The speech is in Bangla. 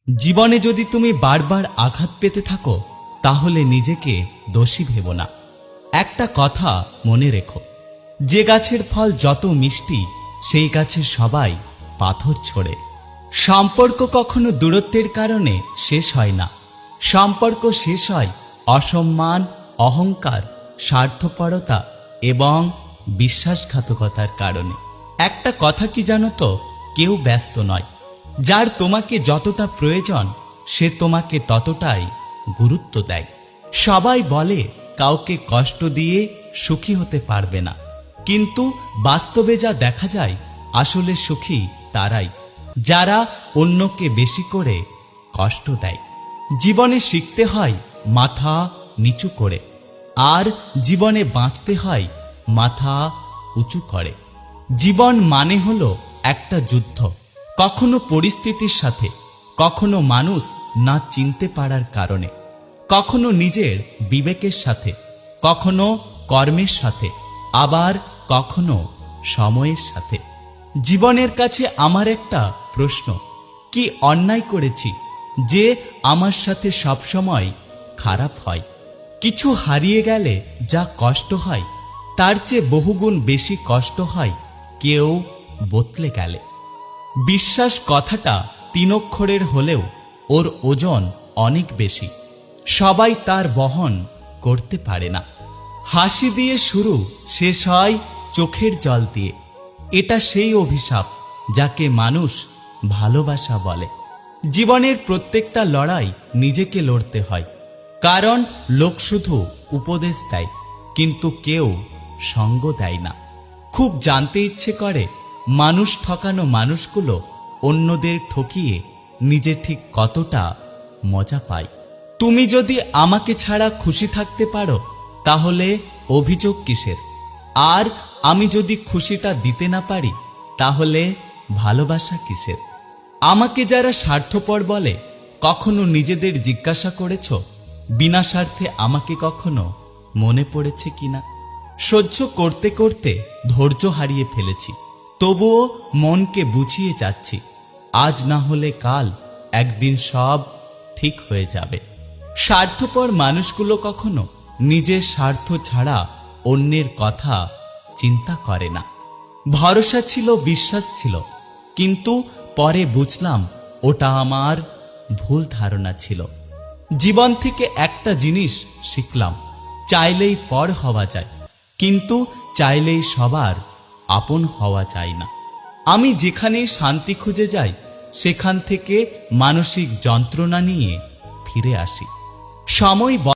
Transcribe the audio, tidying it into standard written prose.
জীবনে যদি তুমি বারবার আঘাত পেতে থাকো তাহলে নিজেকে দোষী ভেবো না। একটা কথা মনে রেখো, যে গাছের ফল যত মিষ্টি সেই গাছের সবাই পাথর ছোড়ে। সম্পর্ক কখনো দূরত্বের কারণে শেষ হয় না। সম্পর্ক শেষ হয় অসম্মান, অহংকার, স্বার্থপরতা এবং বিশ্বাসঘাতকতার কারণে। একটা কথা কি জানো তো, কেউ ব্যস্ত নয়। যার তোমাকে যতটা প্রয়োজন সে তোমাকে ততটাই গুরুত্ব দেয়। সবাই বলে কাউকে কষ্ট দিয়ে সুখী হতে পারবে না, কিন্তু বাস্তবে যা দেখা যায় আসলে সুখী তারাই যারা অন্যকে বেশি করে কষ্ট দেয়। জীবনে শিখতে হয় মাথা নিচু করে, আর জীবনে বাঁচতে হয় মাথা উঁচু করে। জীবন মানে হলো একটা যুদ্ধ, কখনো পরিস্থিতির সাথে, কখনো মানুষ না চিনতে পারার কারণে, কখনো নিজের বিবেকের সাথে, কখনো কর্মের সাথে, আবার কখনো সময়ের সাথে। জীবনের কাছে আমার একটা প্রশ্ন, কি অন্যায় করেছি যে আমার সাথে সবসময় খারাপ হয়? কিছু হারিয়ে গেলে যা কষ্ট হয় তার চেয়ে বহুগুণ বেশি কষ্ট হয় কেউ বদলে গেলে। বিশ্বাস কথাটা 3 অক্ষরের হলেও ওর ওজন অনেক বেশি। সবাই তার বহন করতে পারে না। হাসি দিয়ে শুরু, শেষ হয় চোখের জল দিয়ে। এটা সেই অভিশাপ যাকে মানুষ ভালোবাসা বলে। জীবনের প্রত্যেকটা লড়াই নিজেকে লড়তে হয়, কারণ লোক শুধু উপদেশ দেয় কিন্তু কেউ সঙ্গ দেয় না। খুব জানতে ইচ্ছে করে মানুষ ঠকানো মানুষগুলো অন্যদের ঠকিয়ে নিজে ঠিক কতটা মজা পায়। তুমি যদি আমাকে ছাড়া খুশি থাকতে পারো তাহলে অভিযোগ কিসের? আর আমি যদি খুশিটা দিতে না পারি তাহলে ভালোবাসা কিসের? আমাকে যারা স্বার্থপর বলে, কখনো নিজেদের জিজ্ঞাসা করেছ বিনা স্বার্থে আমাকে কখনো মনে পড়েছে কিনা? সহ্য করতে করতে ধৈর্য হারিয়ে ফেলেছি, তবুও মনকে বুঝিয়ে যাচ্ছি, আজ না হলে কাল একদিন সব ঠিক হয়ে যাবে। স্বার্থপর মানুষগুলো কখনো নিজের স্বার্থ ছাড়া অন্যের কথা চিন্তা করে না। ভরসা ছিল, বিশ্বাস ছিল, কিন্তু পরে বুঝলাম ওটা আমার ভুল ধারণা ছিল। জীবন থেকে একটা জিনিস শিখলাম, চাইলেই পর হওয়া যায়, কিন্তু চাইলেই সবার আপন হওয়া যায় না। আমি যেখানেই শান্তি খুঁজে যাই সেখান থেকে মানসিক যন্ত্রণা নিয়ে ফিরে আসি। সময়